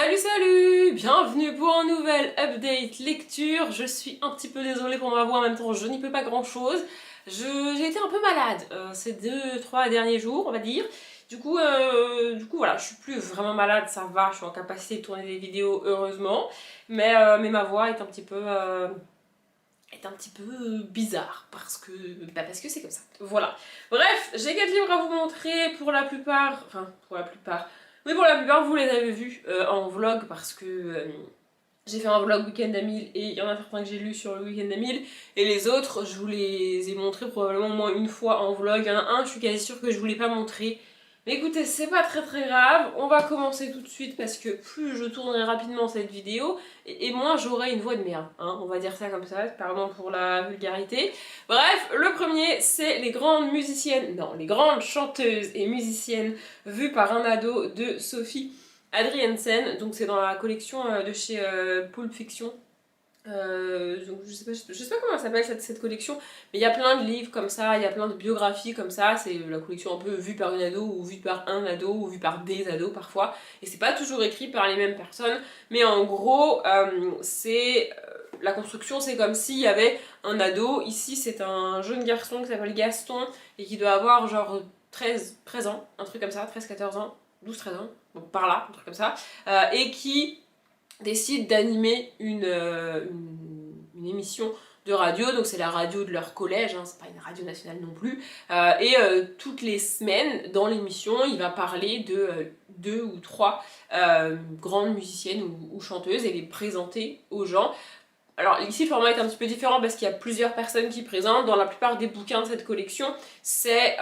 Salut salut! Bienvenue pour un nouvel update lecture. Je suis un petit peu désolée pour ma voix, en même temps je n'y peux pas grand chose. J'ai été un peu malade ces 2-3 derniers jours, on va dire. Du coup voilà, je suis plus vraiment malade, ça va, je suis en capacité de tourner des vidéos heureusement. Mais ma voix est un petit peu bizarre parce que c'est comme ça. Voilà. Bref, j'ai 4 livres à vous montrer pour la plupart, oui, pour la plupart vous les avez vus en vlog parce que j'ai fait un vlog week-end à 1000 et il y en a certains que j'ai lus sur le week-end à 1000 et les autres je vous les ai montrés probablement au moins une fois en vlog. Il y en a un, je suis quasi sûre que je vous l'ai pas montré. Mais écoutez, c'est pas très grave, on va commencer tout de suite parce que plus je tournerai rapidement cette vidéo et moins j'aurai une voix de merde, hein, on va dire ça comme ça, pardon pour la vulgarité. Bref, le premier c'est les grandes musiciennes, non, les grandes chanteuses et musiciennes vues par un ado de Sophie Adriensen, donc c'est dans la collection de chez Pulp Fiction. Donc je sais pas comment ça s'appelle cette collection, mais il y a plein de livres comme ça, il y a plein de biographies comme ça, c'est la collection un peu vue par une ado, ou vue par un ado, ou vue par des ados parfois, et c'est pas toujours écrit par les mêmes personnes, mais en gros, la construction c'est comme s'il y avait un ado, ici c'est un jeune garçon qui s'appelle Gaston, et qui doit avoir genre 13 ans, un truc comme ça, 13-14 ans, 12-13 ans, bon, par là, un truc comme ça, et qui décide d'animer une émission de radio, donc c'est la radio de leur collège, hein, c'est pas une radio nationale non plus, toutes les semaines dans l'émission il va parler de 2 ou 3 grandes musiciennes ou chanteuses et les présenter aux gens. Alors ici le format est un petit peu différent parce qu'il y a plusieurs personnes qui présentent. Dans la plupart des bouquins de cette collection c'est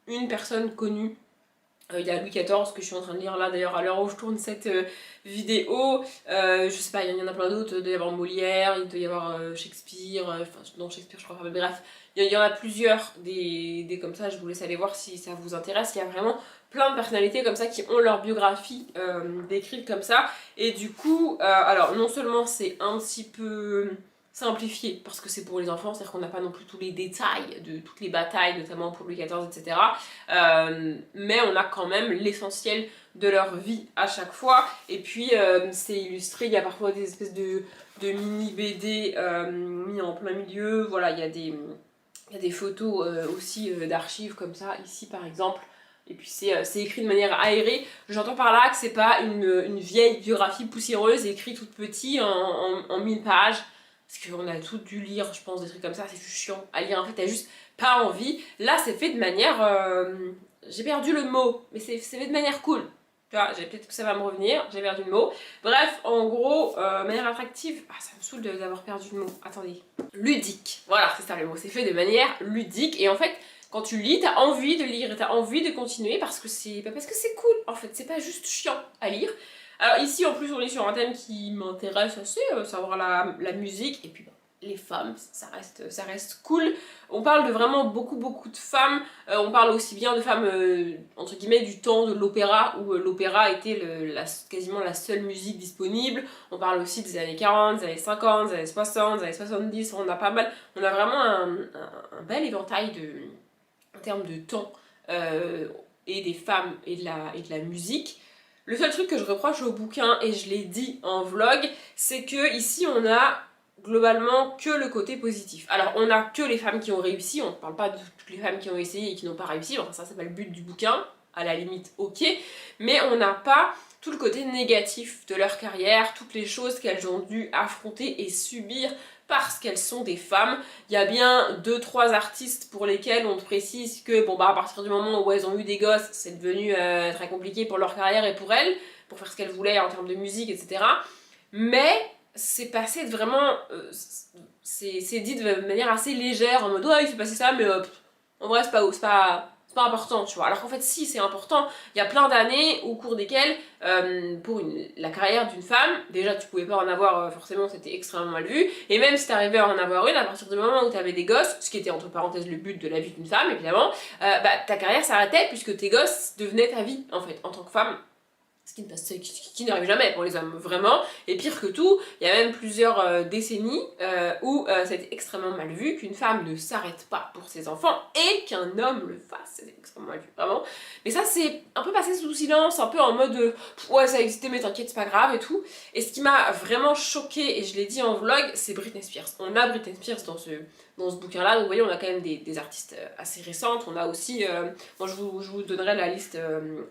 une personne connue. Il y a Louis XIV que je suis en train de lire là d'ailleurs à l'heure où je tourne cette vidéo. Je sais pas, il y en a plein d'autres, il doit y avoir Molière, il doit y avoir Shakespeare, enfin non Shakespeare je crois pas, mais bref, il y en a plusieurs des comme ça, je vous laisse aller voir si ça vous intéresse. Il y a vraiment plein de personnalités comme ça qui ont leur biographie décrite comme ça, et du coup, alors non seulement c'est un petit peu simplifié parce que c'est pour les enfants, c'est-à-dire qu'on n'a pas non plus tous les détails de toutes les batailles, notamment pour Louis XIV, etc. Mais on a quand même l'essentiel de leur vie à chaque fois, et puis c'est illustré, il y a parfois des espèces de mini BD mis en plein milieu, voilà, il y a des photos aussi d'archives comme ça, ici par exemple. Et puis c'est écrit de manière aérée. J'entends par là que c'est pas une vieille biographie poussiéreuse écrite toute petite en 1000 pages. Parce qu'on a tout dû lire, je pense, des trucs comme ça, c'est juste chiant à lire, en fait, t'as juste pas envie. Là, c'est fait de manière... j'ai perdu le mot, mais c'est fait de manière cool. Tu vois, peut-être que ça va me revenir, j'ai perdu le mot. Bref, en gros, manière attractive... Ah, ça me saoule d'avoir perdu le mot. Attendez. Ludique. Voilà, c'est ça le mot. C'est fait de manière ludique. Et en fait, quand tu lis, t'as envie de lire et t'as envie de continuer parce que c'est cool. En fait, c'est pas juste chiant à lire. Alors ici en plus on est sur un thème qui m'intéresse assez, savoir la musique, et puis les femmes, ça reste cool. On parle de vraiment beaucoup de femmes, on parle aussi bien de femmes entre guillemets du temps de l'opéra, où l'opéra était quasiment la seule musique disponible. On parle aussi des années 40, des années 50, des années 60, des années 70, on a pas mal, on a vraiment un bel éventail en termes de temps et des femmes et de la musique. Le seul truc que je reproche au bouquin, et je l'ai dit en vlog, c'est que ici on a globalement que le côté positif. Alors on a que les femmes qui ont réussi, on ne parle pas de toutes les femmes qui ont essayé et qui n'ont pas réussi, enfin ça c'est pas le but du bouquin, à la limite ok, mais on n'a pas tout le côté négatif de leur carrière, toutes les choses qu'elles ont dû affronter et subir parce qu'elles sont des femmes. Il y a bien 2-3 artistes pour lesquels on te précise que bon bah à partir du moment où elles ont eu des gosses, c'est devenu très compliqué pour leur carrière et pour elles, pour faire ce qu'elles voulaient en termes de musique, etc. Mais c'est passé de vraiment... c'est dit de manière assez légère, en mode ouais il s'est passé ça, mais en vrai c'est pas important, tu vois. Alors qu'en fait si, c'est important. Il y a plein d'années au cours desquelles pour la carrière d'une femme, déjà tu pouvais pas en avoir forcément, c'était extrêmement mal vu, et même si t'arrivais à en avoir une, à partir du moment où t'avais des gosses, ce qui était entre parenthèses le but de la vie d'une femme évidemment, ta carrière s'arrêtait puisque tes gosses devenaient ta vie en fait, en tant que femme. qui n'arrive jamais pour les hommes, vraiment. Et pire que tout, il y a même plusieurs décennies où c'était extrêmement mal vu qu'une femme ne s'arrête pas pour ses enfants et qu'un homme le fasse. C'est extrêmement mal vu, vraiment. Mais ça, c'est un peu passé sous silence, un peu en mode ouais, ça existait, mais t'inquiète, c'est pas grave et tout. Et ce qui m'a vraiment choquée, et je l'ai dit en vlog, c'est Britney Spears. On a Britney Spears dans ce bouquin-là, donc vous voyez, on a quand même des artistes assez récentes. On a aussi, bon, je vous donnerai la liste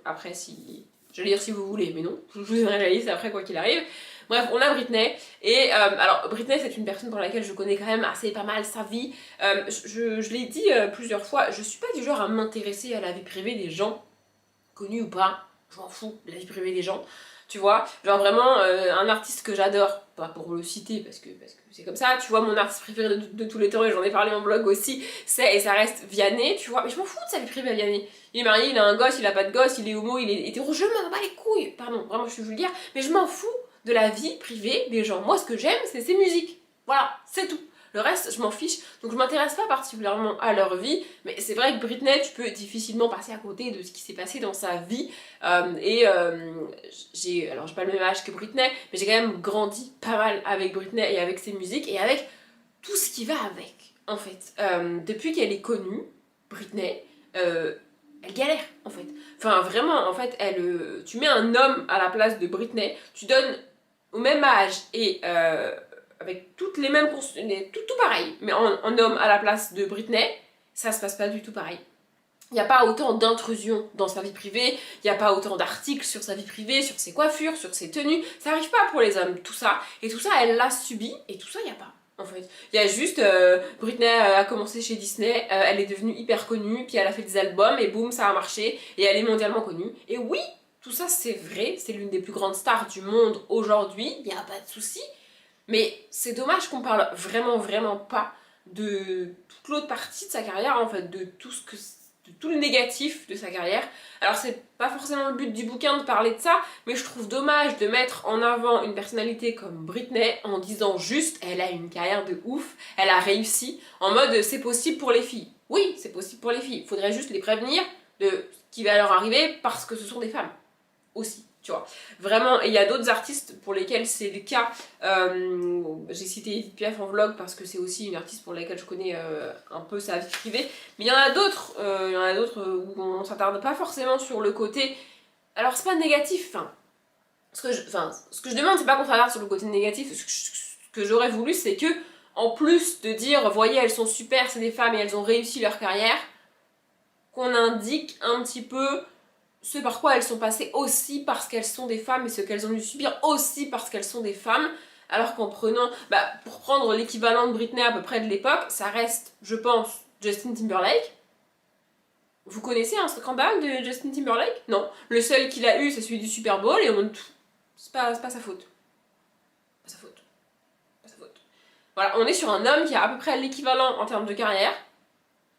après si... Je vais lire si vous voulez, mais non, je vous donnerai la liste après quoi qu'il arrive. Bref, on a Britney, et alors Britney c'est une personne pour laquelle je connais quand même assez pas mal sa vie. Je l'ai dit plusieurs fois, je suis pas du genre à m'intéresser à la vie privée des gens, connus ou pas, je m'en fous de la vie privée des gens. Tu vois, genre vraiment un artiste que j'adore, pas pour le citer parce que c'est comme ça, tu vois, mon artiste préféré de tous les temps, et j'en ai parlé en blog aussi, c'est et ça reste Vianney, tu vois, mais je m'en fous de sa vie privée à Vianney. Il est marié, il a un gosse, il a pas de gosse, il est homo, il est hétéro, je m'en bats les couilles, pardon, vraiment je suis vulgaire, mais je m'en fous de la vie privée des gens. Moi ce que j'aime c'est ses musiques, voilà, c'est tout. Le reste, je m'en fiche, donc je m'intéresse pas particulièrement à leur vie, mais c'est vrai que Britney, tu peux difficilement passer à côté de ce qui s'est passé dans sa vie, alors j'ai pas le même âge que Britney, mais j'ai quand même grandi pas mal avec Britney et avec ses musiques, et avec tout ce qui va avec, en fait. Depuis qu'elle est connue, Britney, elle galère, en fait. Enfin, vraiment, en fait, tu mets un homme à la place de Britney, tu donnes au même âge et... avec toutes les mêmes tout pareil, mais en homme à la place de Britney, ça se passe pas du tout pareil. Il n'y a pas autant d'intrusion dans sa vie privée, il n'y a pas autant d'articles sur sa vie privée, sur ses coiffures, sur ses tenues, ça arrive pas pour les hommes, tout ça, et tout ça elle l'a subi, et tout ça il n'y a pas. En fait, il y a juste Britney a commencé chez Disney, elle est devenue hyper connue, puis elle a fait des albums et boum, ça a marché, et elle est mondialement connue. Et oui, tout ça c'est vrai, c'est l'une des plus grandes stars du monde aujourd'hui, il n'y a pas de souci. Mais c'est dommage qu'on parle vraiment pas de toute l'autre partie de sa carrière, en fait, de tout le négatif de sa carrière. Alors c'est pas forcément le but du bouquin de parler de ça, mais je trouve dommage de mettre en avant une personnalité comme Britney en disant juste elle a une carrière de ouf, elle a réussi, en mode c'est possible pour les filles. Oui, c'est possible pour les filles, il faudrait juste les prévenir de ce qui va leur arriver parce que ce sont des femmes aussi. Tu vois, vraiment, et il y a d'autres artistes pour lesquels c'est le cas. J'ai cité Edith Piaf en vlog parce que c'est aussi une artiste pour laquelle je connais un peu sa vie privée. Mais il y en a d'autres où on s'attarde pas forcément sur le côté. Alors c'est pas négatif, ce que je demande c'est pas qu'on s'attarde sur le côté négatif. Ce que j'aurais voulu c'est que, en plus de dire, voyez elles sont super, c'est des femmes et elles ont réussi leur carrière, qu'on indique un petit peu ce par quoi elles sont passées aussi parce qu'elles sont des femmes et ce qu'elles ont dû subir aussi parce qu'elles sont des femmes, alors qu'en prenant, pour prendre l'équivalent de Britney à peu près de l'époque, ça reste, je pense, Justin Timberlake. Vous connaissez un scandale de Justin Timberlake? Non. Le seul qu'il a eu, c'est celui du Super Bowl et c'est pas sa faute. Pas sa faute. Pas sa faute. Voilà, on est sur un homme qui a à peu près l'équivalent en termes de carrière,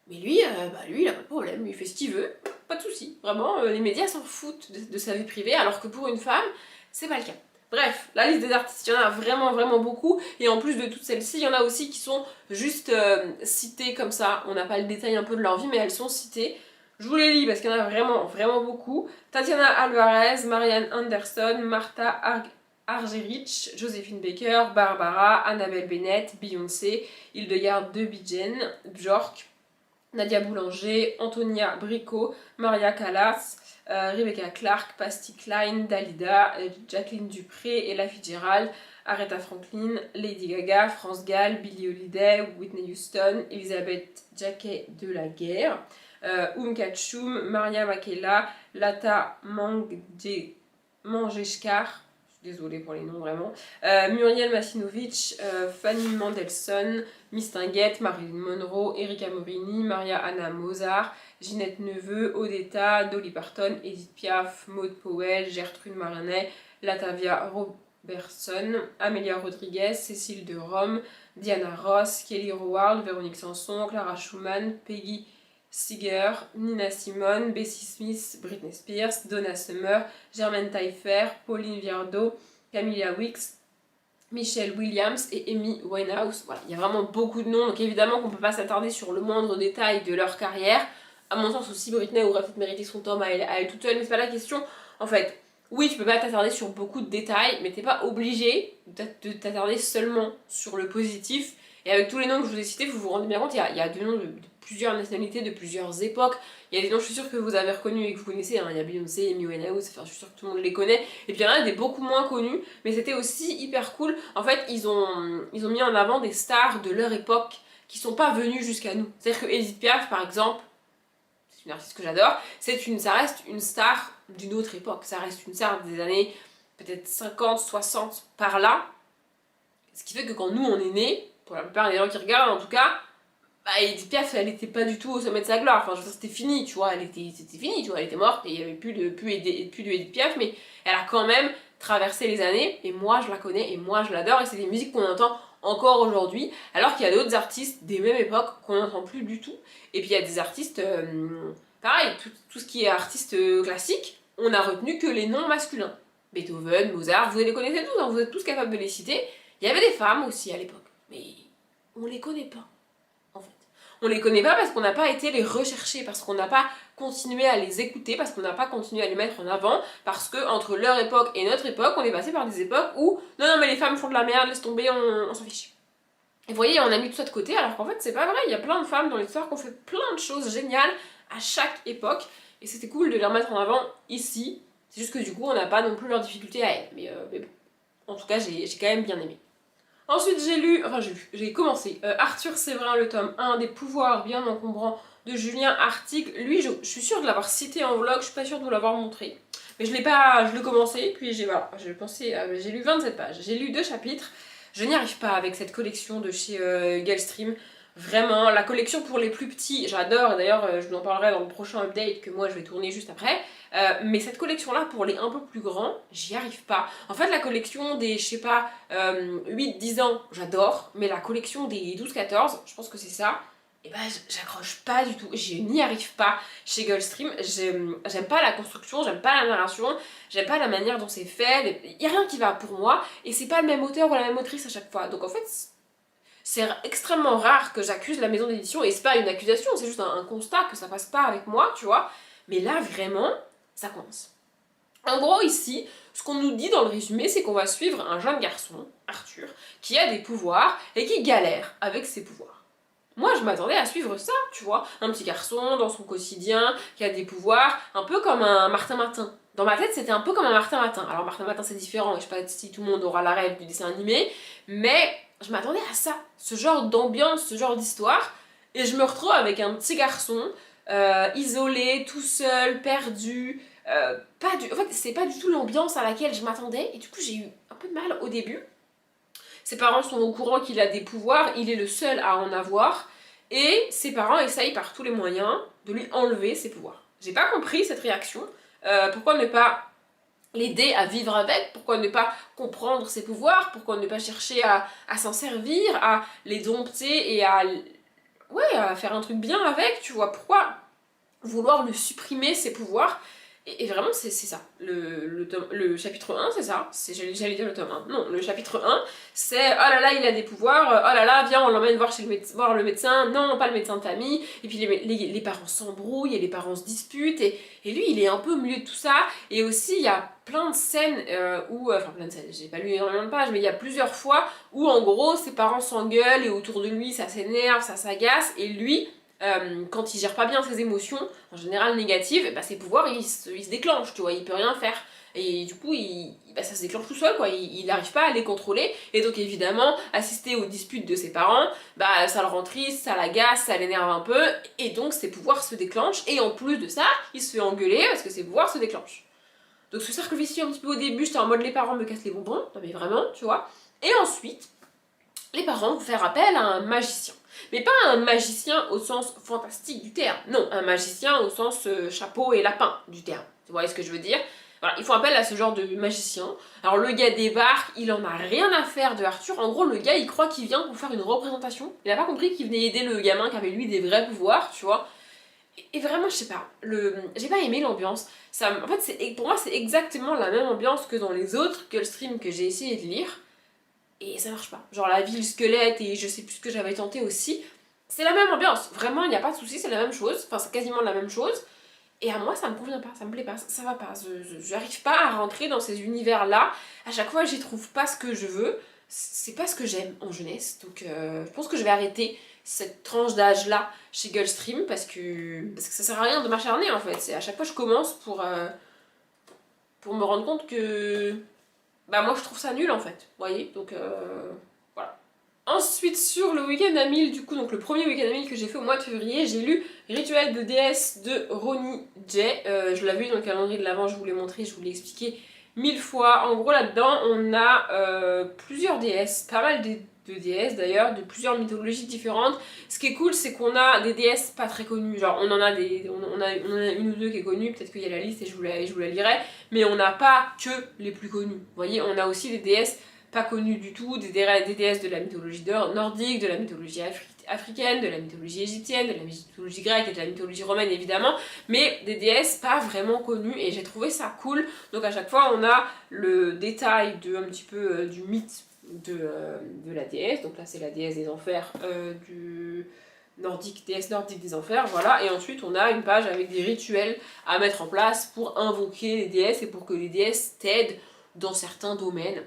mais lui, il a pas de problème, lui il fait ce qu'il veut, pas de soucis. Vraiment, les médias s'en foutent de sa vie privée, alors que pour une femme, c'est pas le cas. Bref, la liste des artistes, il y en a vraiment beaucoup, et en plus de toutes celles-ci, il y en a aussi qui sont juste citées comme ça, on n'a pas le détail un peu de leur vie, mais elles sont citées. Je vous les lis parce qu'il y en a vraiment beaucoup. Tatiana Alvarez, Marianne Anderson, Martha Argerich, Joséphine Baker, Barbara, Annabelle Bennett, Beyoncé, Hildegard de Bingen, Björk, Nadia Boulanger, Antonia Bricot, Maria Callas, Rebecca Clark, Patti Klein, Dalida, Jacqueline Dupré, Ella Fitzgerald, Aretha Franklin, Lady Gaga, France Gall, Billie Holiday, Whitney Houston, Elizabeth Jacquet de la Guerre, Katchum, Maria Makela, Lata Mangeshkar, désolée pour les noms vraiment, Muriel Masinovic, Fanny Mendelssohn, Miss Tinguette, Marilyn Monroe, Erika Morini, Maria Anna Mozart, Ginette Neveu, Odetta, Dolly Parton, Edith Piaf, Maud Powell, Gertrude Marinet, Latavia Robertson, Amelia Rodriguez, Cécile de Rome, Diana Ross, Kelly Rowland, Véronique Sanson, Clara Schumann, Peggy Seeger, Nina Simone, Bessie Smith, Britney Spears, Donna Summer, Germaine Taillefer, Pauline Viardot, Camilla Wicks, Michelle Williams et Amy Winehouse. Voilà, il y a vraiment beaucoup de noms, donc évidemment qu'on ne peut pas s'attarder sur le moindre détail de leur carrière. À mon sens aussi, Britney aurait peut-être mérité son temps à elle toute seule, mais c'est pas la question. En fait, Oui, tu peux pas t'attarder sur beaucoup de détails, mais t'es pas obligé de t'attarder seulement sur le positif. Et avec tous les noms que je vous ai cités, vous vous rendez bien compte, il y a des noms de plusieurs nationalités, de plusieurs époques. Il y a des noms, je suis sûre que vous avez reconnus et que vous connaissez, hein. Il y a Beyoncé, Amy Winehouse, enfin je suis sûre que tout le monde les connaît. Et puis il y en a des beaucoup moins connus, mais c'était aussi hyper cool. En fait, ils ont mis en avant des stars de leur époque qui sont pas venues jusqu'à nous. C'est-à-dire que Edith Piaf, par exemple, c'est une artiste que j'adore, ça reste une star d'une autre époque, ça reste une star des années peut-être 50, 60 par là, ce qui fait que quand nous on est nés, pour la plupart des gens qui regardent en tout cas, bah Edith Piaf elle était pas du tout au sommet de sa gloire, enfin je veux dire c'était fini, tu vois, c'était fini, tu vois, elle était morte et il y avait plus de Edith Piaf, mais elle a quand même traversé les années et moi je la connais et moi je l'adore et c'est des musiques qu'on entend encore aujourd'hui, alors qu'il y a d'autres artistes des mêmes époques qu'on n'entend plus du tout. Et puis il y a des artistes, pareil, tout ce qui est artiste classique, on a retenu que les noms masculins. Beethoven, Mozart, vous les connaissez tous, hein, vous êtes tous capables de les citer. Il y avait des femmes aussi à l'époque, mais on les connaît pas, en fait. On les connaît pas parce qu'on n'a pas été les rechercher, parce qu'on n'a pas continué à les écouter, parce qu'on n'a pas continué à les mettre en avant, parce que entre leur époque et notre époque, on est passé par des époques où non mais les femmes font de la merde, laisse tomber, on s'en fiche. Et vous voyez, on a mis tout ça de côté, alors qu'en fait c'est pas vrai, il y a plein de femmes dans l'histoire qui ont fait plein de choses géniales à chaque époque, et c'était cool de les remettre en avant ici. C'est juste que du coup on n'a pas non plus leurs difficultés à elles, mais bon. En tout cas j'ai quand même bien aimé. Ensuite j'ai commencé Arthur Séverin, le tome 1 des pouvoirs bien encombrants de Julien Artigue. Lui, je suis sûre de l'avoir cité en vlog, je suis pas sûre de vous l'avoir montré. Mais je l'ai commencé, puis j'ai lu 27 pages, j'ai lu 2 chapitres. Je n'y arrive pas avec cette collection de chez Gulfstream. Vraiment, la collection pour les plus petits, j'adore, d'ailleurs je vous en parlerai dans le prochain update que moi je vais tourner juste après. Mais cette collection-là, pour les un peu plus grands, j'y arrive pas. En fait, la collection des, je sais pas, 8-10 ans, j'adore. Mais la collection des 12-14, je pense que c'est ça, et ben j'accroche pas du tout. Je n'y arrive pas chez Gulfstream. J'aime pas la construction, j'aime pas la narration, j'aime pas la manière dont c'est fait. Il y a rien qui va pour moi. Et c'est pas le même auteur ou la même autrice à chaque fois. Donc en fait, c'est extrêmement rare que j'accuse la maison d'édition. Et c'est pas une accusation, c'est juste un constat que ça passe pas avec moi, tu vois. Mais là, vraiment, ça commence. En gros, ici, ce qu'on nous dit dans le résumé, c'est qu'on va suivre un jeune garçon, Arthur, qui a des pouvoirs et qui galère avec ses pouvoirs. Moi, je m'attendais à suivre ça, tu vois. Un petit garçon dans son quotidien, qui a des pouvoirs, un peu comme un Martin Matin. Dans ma tête, c'était un peu comme un Martin Matin. Alors, Martin Matin, c'est différent, je sais pas si tout le monde aura la rêve du dessin animé, mais je m'attendais à ça, ce genre d'ambiance, ce genre d'histoire, et je me retrouve avec un petit garçon, isolé, tout seul, perdu, en fait, c'est pas du tout l'ambiance à laquelle je m'attendais, et du coup, j'ai eu un peu de mal au début. Ses parents sont au courant qu'il a des pouvoirs, il est le seul à en avoir, et ses parents essayent par tous les moyens de lui enlever ses pouvoirs. J'ai pas compris cette réaction. Pourquoi ne pas l'aider à vivre avec? Pourquoi ne pas comprendre ses pouvoirs? Pourquoi ne pas chercher à s'en servir, à les dompter et à faire un truc bien avec, tu vois? Pourquoi vouloir lui supprimer ses pouvoirs? Et vraiment, c'est ça. Le chapitre 1, c'est ça. J'allais dire le tome 1. Non, le chapitre 1, c'est oh là là, il a des pouvoirs, oh là là, viens, on l'emmène voir le médecin. Non, pas le médecin de famille. Et puis les parents s'embrouillent et les parents se disputent. Et lui, il est un peu au milieu de tout ça. Et aussi, il y a plein de scènes enfin, plein de scènes, j'ai pas lu énormément de pages, mais il y a plusieurs fois où en gros, ses parents s'engueulent et autour de lui, ça s'énerve, ça s'agace. Et lui, quand il gère pas bien ses émotions, en général négatives, bah, ses pouvoirs ils se déclenchent, tu vois, il peut rien faire. Et du coup, ça se déclenche tout seul, quoi, il n'arrive pas à les contrôler. Et donc évidemment, assister aux disputes de ses parents, bah ça le rend triste, ça l'agace, ça l'énerve un peu, et donc ses pouvoirs se déclenchent, et en plus de ça, il se fait engueuler parce que ses pouvoirs se déclenchent. Donc ce cercle vicieux un petit peu au début, j'étais en mode les parents me cassent les bonbons, non mais vraiment, tu vois. Et ensuite, les parents vont faire appel à un magicien. Mais pas un magicien au sens fantastique du terme, non, un magicien au sens chapeau et lapin du terme. Vous voyez ce que je veux dire? Voilà, ils font appel à ce genre de magicien. Alors le gars débarque, il en a rien à faire de Arthur. En gros, le gars, il croit qu'il vient pour faire une représentation. Il a pas compris qu'il venait aider le gamin qui avait lui des vrais pouvoirs, tu vois. Et vraiment, je sais pas, j'ai pas aimé l'ambiance. En fait, pour moi, c'est exactement la même ambiance que dans les autres Gulfstream que j'ai essayé de lire. Et ça marche pas. Genre la ville squelette et je sais plus ce que j'avais tenté aussi. C'est la même ambiance. Vraiment, il n'y a pas de souci, c'est la même chose. Enfin, c'est quasiment la même chose. Et à moi, ça me convient pas, ça me plaît pas, ça va pas. J'arrive pas à rentrer dans ces univers-là. À chaque fois, j'y trouve pas ce que je veux. C'est pas ce que j'aime en jeunesse. Donc, je pense que je vais arrêter cette tranche d'âge-là chez Gulfstream parce que ça sert à rien de m'acharner en fait. C'est à chaque fois, je commence pour me rendre compte que bah moi je trouve ça nul en fait, vous voyez, donc voilà. Ensuite sur le week-end à 1000, du coup, donc le premier week-end à 1000 que j'ai fait au mois de février, j'ai lu Rituel de déesse de Ronnie J. Je l'avais vu dans le calendrier de l'Avent, je vous l'ai montré, je vous l'ai expliqué 1000 fois. En gros là-dedans on a plusieurs déesses, pas mal de déesses d'ailleurs, de plusieurs mythologies différentes. Ce qui est cool, c'est qu'on a des déesses pas très connues, genre on en a une ou deux qui est connue, peut-être qu'il y a la liste et je vous la lirai, mais on n'a pas que les plus connues. Vous voyez, on a aussi des déesses pas connues du tout, des déesses de la mythologie nordique, de la mythologie africaine, de la mythologie égyptienne, de la mythologie grecque et de la mythologie romaine évidemment, mais des déesses pas vraiment connues et j'ai trouvé ça cool. Donc à chaque fois on a le détail de un petit peu du mythe de la déesse, donc là c'est la déesse des enfers du déesse nordique des enfers, voilà, et ensuite on a une page avec des rituels à mettre en place pour invoquer les déesses et pour que les déesses t'aident dans certains domaines.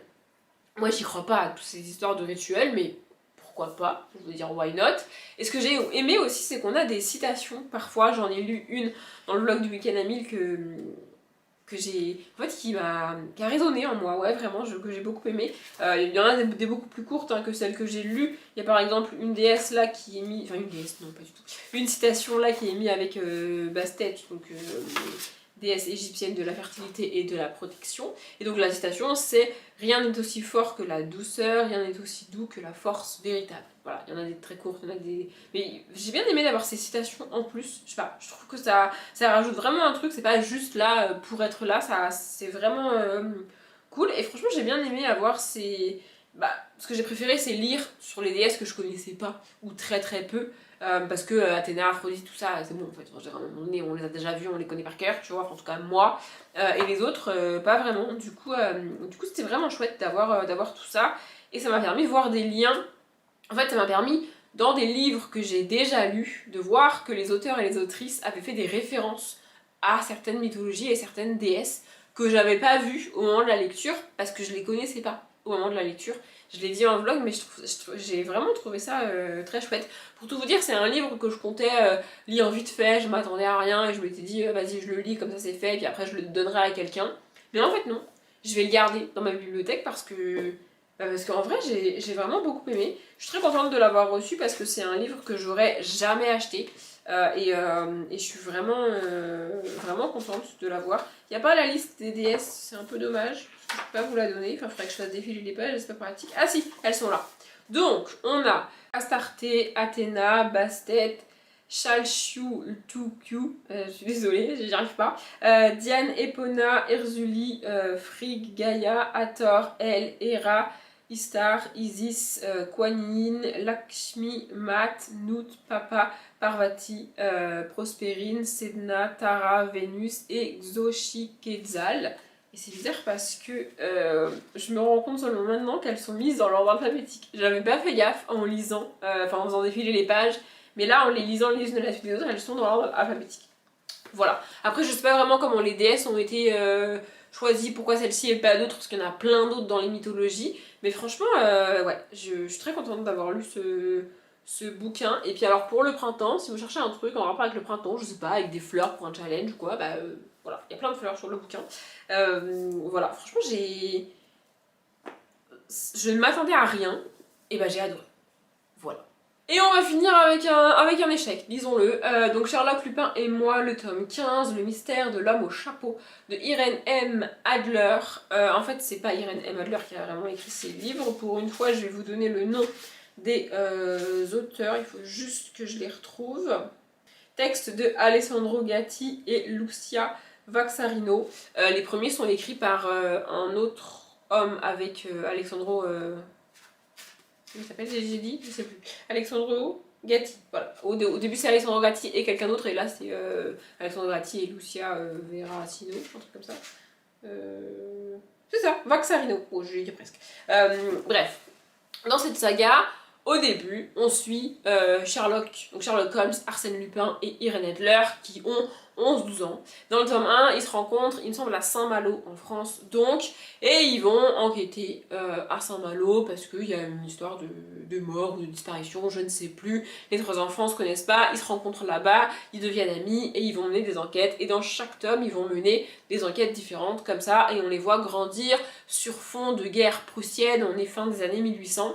Moi j'y crois pas à toutes ces histoires de rituels, mais pourquoi pas, je veux dire why not. Et ce que j'ai aimé aussi, c'est qu'on a des citations, parfois j'en ai lu une dans le vlog du week-end à 1000 que j'ai, en fait, qui a résonné en moi, ouais, vraiment, que j'ai beaucoup aimé. Il y en a des beaucoup plus courtes que celles que j'ai lues. Il y a par exemple une déesse là qui est mise, enfin une déesse, non pas du tout, une citation là qui est mise avec Bastet, donc déesse égyptienne de la fertilité et de la protection. Et donc la citation c'est « Rien n'est aussi fort que la douceur, rien n'est aussi doux que la force véritable ». Voilà, il y en a des très courtes, il y en a des... Mais j'ai bien aimé d'avoir ces citations en plus, je sais pas, je trouve que ça rajoute vraiment un truc, c'est pas juste là pour être là, c'est vraiment cool. Et franchement j'ai bien aimé avoir ces... Bah, ce que j'ai préféré c'est lire sur les déesses que je connaissais pas, ou très très peu. Parce que Athéna, Aphrodite, tout ça, c'est bon en fait. Enfin, à un moment donné, on les a déjà vus, on les connaît par cœur, tu vois, enfin, en tout cas moi. Et les autres, pas vraiment. Du coup c'était vraiment chouette d'avoir tout ça. Et ça m'a permis de voir des liens. En fait, ça m'a permis, dans des livres que j'ai déjà lus, de voir que les auteurs et les autrices avaient fait des références à certaines mythologies et certaines déesses que j'avais pas vues au moment de la lecture parce que je les connaissais pas au moment de la lecture. Je l'ai dit en vlog, mais j'ai vraiment trouvé ça très chouette. Pour tout vous dire, c'est un livre que je comptais lire vite fait, je m'attendais à rien et je m'étais dit vas-y je le lis comme ça c'est fait et puis après je le donnerai à quelqu'un. Mais en fait non, je vais le garder dans ma bibliothèque parce qu'en vrai j'ai vraiment beaucoup aimé. Je suis très contente de l'avoir reçu parce que c'est un livre que j'aurais jamais acheté. Et je suis vraiment contente de l'avoir. Il n'y a pas la liste des déesses, c'est un peu dommage. Je ne peux pas vous la donner, enfin il faudrait que je fasse défiler les pages, c'est pas pratique. Ah si, elles sont là. Donc, on a Astarté, Athéna, Bastet, Chalchiuhtouqiu, je suis désolée, j'y arrive pas. Diane, Epona, Erzuli, Frigg, Gaïa, Hathor, El, Hera, Istar, Isis, Kuan Yin, Lakshmi, Mat, Nut, Papa, Parvati, Prospérine, Sedna, Tara, Vénus et Xochiquetzal. Et c'est bizarre parce que je me rends compte seulement maintenant qu'elles sont mises dans l'ordre alphabétique. J'avais pas fait gaffe en lisant, en faisant défiler les pages, mais là en les lisant les unes de la suite des autres, elles sont dans l'ordre alphabétique. Voilà. Après je sais pas vraiment comment les déesses ont été choisies, pourquoi celle-ci et pas d'autres, parce qu'il y en a plein d'autres dans les mythologies. Mais franchement, ouais, je suis très contente d'avoir lu ce bouquin. Et puis alors pour le printemps, si vous cherchez un truc en rapport avec le printemps, je sais pas, avec des fleurs pour un challenge ou quoi, bah voilà, il y a plein de fleurs sur le bouquin. Voilà, franchement je ne m'attendais à rien, et bah j'ai adoré. Voilà. Et on va finir avec un échec, disons-le. Donc Sherlock Lupin et moi, le tome 15, le mystère de l'homme au chapeau, de Irène M. Adler. En fait, c'est pas Irène M. Adler qui a vraiment écrit ces livres. Pour une fois, je vais vous donner le nom des auteurs. Il faut juste que je les retrouve. Texte de Alessandro Gatti et Lucia Vaxarino. Les premiers sont écrits par un autre homme avec Alessandro... Comment il s'appelle, j'ai dit, je sais plus. Alessandro Gatti, voilà. Au début c'est Alessandro Gatti et quelqu'un d'autre, et là c'est Alessandro Gatti et Lucia Veracino, un truc comme ça. C'est ça, Vaxarino, oh je l'ai dit presque. Bref, dans cette saga, Au début, on suit Sherlock, donc Sherlock Holmes, Arsène Lupin et Irène Adler qui ont 11-12 ans. Dans le tome 1, ils se rencontrent, il me semble, à Saint-Malo en France, donc, et ils vont enquêter à Saint-Malo parce qu'il y a une histoire de mort ou de disparition, je ne sais plus. Les trois enfants se connaissent pas, ils se rencontrent là-bas, ils deviennent amis et ils vont mener des enquêtes. Et dans chaque tome, ils vont mener des enquêtes différentes comme ça et on les voit grandir sur fond de guerre prussienne, on est fin des années 1800.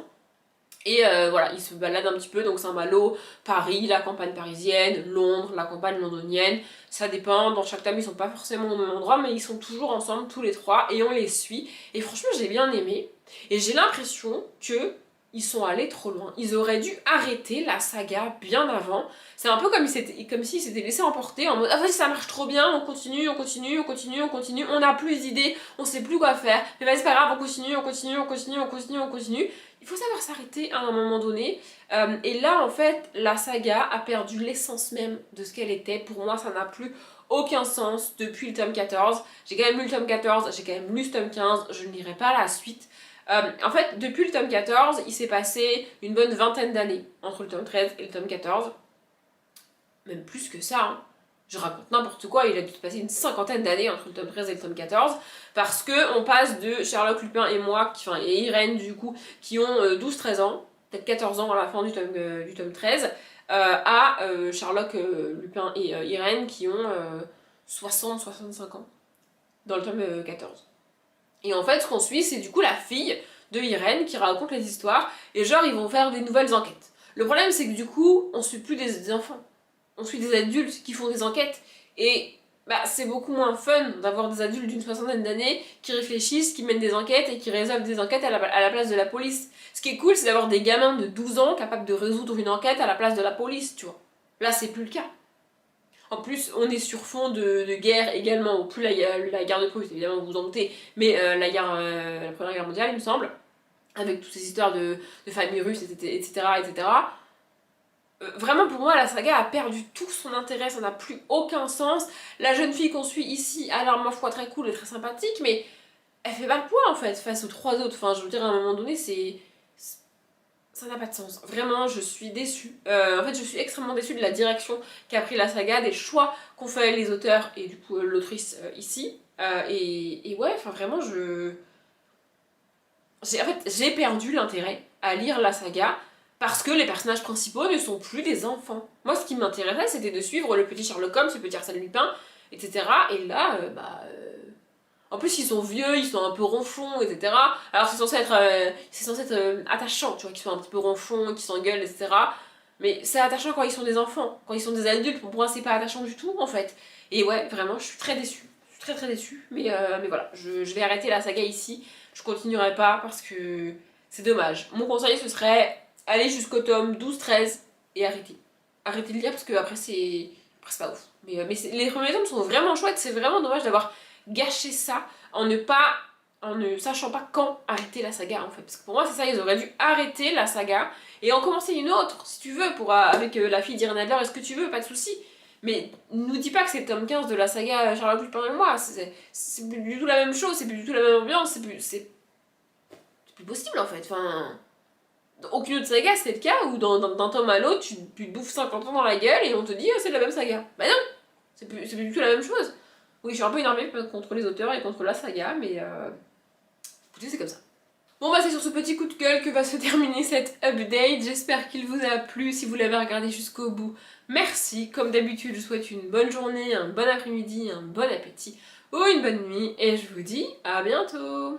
Et voilà, ils se baladent un petit peu, donc Saint-Malo, Paris, la campagne parisienne, Londres, la campagne londonienne, ça dépend, dans chaque tome ils sont pas forcément au même endroit, mais ils sont toujours ensemble tous les trois, et on les suit, et franchement j'ai bien aimé, et j'ai l'impression que ils sont allés trop loin, ils auraient dû arrêter la saga bien avant, c'est un peu comme s'ils s'étaient laissés emporter en mode ah vas-y ça marche trop bien, on continue, on continue, on continue, on continue, on n'a plus d'idées, on sait plus quoi faire, mais vas-y c'est pas grave, on continue, on continue, on continue, on continue, on continue. Il faut savoir s'arrêter à un moment donné. Et là, en fait, la saga a perdu l'essence même de ce qu'elle était. Pour moi, ça n'a plus aucun sens depuis le tome 14. J'ai quand même lu le tome 14, j'ai quand même lu ce tome 15, je ne lirai pas la suite. En fait, depuis le tome 14, il s'est passé une bonne vingtaine d'années entre le tome 13 et le tome 14. Même plus que ça, hein. Je raconte n'importe quoi, il a dû se passer une cinquantaine d'années entre le tome 13 et le tome 14, parce que on passe de Sherlock, Lupin et moi, et Irène du coup, qui ont 12-13 ans, peut-être 14 ans à la fin du tome 13, à Sherlock, Lupin et Irène qui ont 60-65 ans dans le tome 14. Et en fait, ce qu'on suit, c'est du coup la fille de Irène qui raconte les histoires, et genre ils vont faire des nouvelles enquêtes. Le problème, c'est que du coup, on suit plus des enfants. On suit des adultes qui font des enquêtes et bah, c'est beaucoup moins fun d'avoir des adultes d'une soixantaine d'années qui réfléchissent, qui mènent des enquêtes et qui résolvent des enquêtes à la place de la police. Ce qui est cool, c'est d'avoir des gamins de 12 ans capables de résoudre une enquête à la place de la police, tu vois. Là, c'est plus le cas. En plus, on est sur fond de guerre également, ou plus la guerre de Prusse, évidemment, vous vous en doutez, mais la Première Guerre mondiale, il me semble, avec toutes ces histoires de familles russes, etc., etc. Vraiment pour moi la saga a perdu tout son intérêt, ça n'a plus aucun sens. La jeune fille qu'on suit ici a l'air ma foi très cool et très sympathique, mais elle fait pas le poids en fait face aux trois autres. Enfin je veux dire à un moment donné ça n'a pas de sens. Vraiment je suis déçue. En fait je suis extrêmement déçue de la direction qu'a pris la saga, des choix qu'ont fait les auteurs et du coup l'autrice ici. Et ouais enfin vraiment j'ai perdu l'intérêt à lire la saga. Parce que les personnages principaux ne sont plus des enfants. Moi, ce qui m'intéressait, c'était de suivre le petit Sherlock Holmes, le petit Arsène Lupin, etc. Et là, en plus, ils sont vieux, ils sont un peu ronflons, etc. Alors, c'est censé être attachant, tu vois, qu'ils soient un petit peu ronflons, qu'ils s'engueulent, etc. Mais c'est attachant quand ils sont des enfants. Quand ils sont des adultes, pour moi, c'est pas attachant du tout, en fait. Et ouais, vraiment, je suis très déçue. Je suis très très déçue. Mais voilà, je vais arrêter la saga ici. Je continuerai pas parce que c'est dommage. Mon conseil, ce serait allez jusqu'au tome 12-13 et arrêtez. Arrêtez de lire parce que après c'est pas ouf. Mais les premiers tomes sont vraiment chouettes, c'est vraiment dommage d'avoir gâché ça en ne sachant pas quand arrêter la saga en fait. Parce que pour moi c'est ça, ils auraient dû arrêter la saga et en commencer une autre si tu veux, avec la fille d'Irène Adler, est-ce que tu veux, pas de soucis. Mais nous dis pas que c'est le tome 15 de la saga Sherlock Lupin et moi, c'est plus du tout la même chose, c'est plus du tout la même ambiance, c'est plus possible en fait, enfin... Aucune autre saga c'était le cas où d'un tome à l'autre tu te bouffes 50 ans dans la gueule et on te dit c'est de la même saga. Bah non, c'est plus du tout la même chose. Oui je suis un peu énervée contre les auteurs et contre la saga mais écoutez c'est comme ça. Bon bah c'est sur ce petit coup de gueule que va se terminer cette update, j'espère qu'il vous a plu, si vous l'avez regardé jusqu'au bout, merci, comme d'habitude je vous souhaite une bonne journée, un bon après-midi, un bon appétit ou une bonne nuit et je vous dis à bientôt.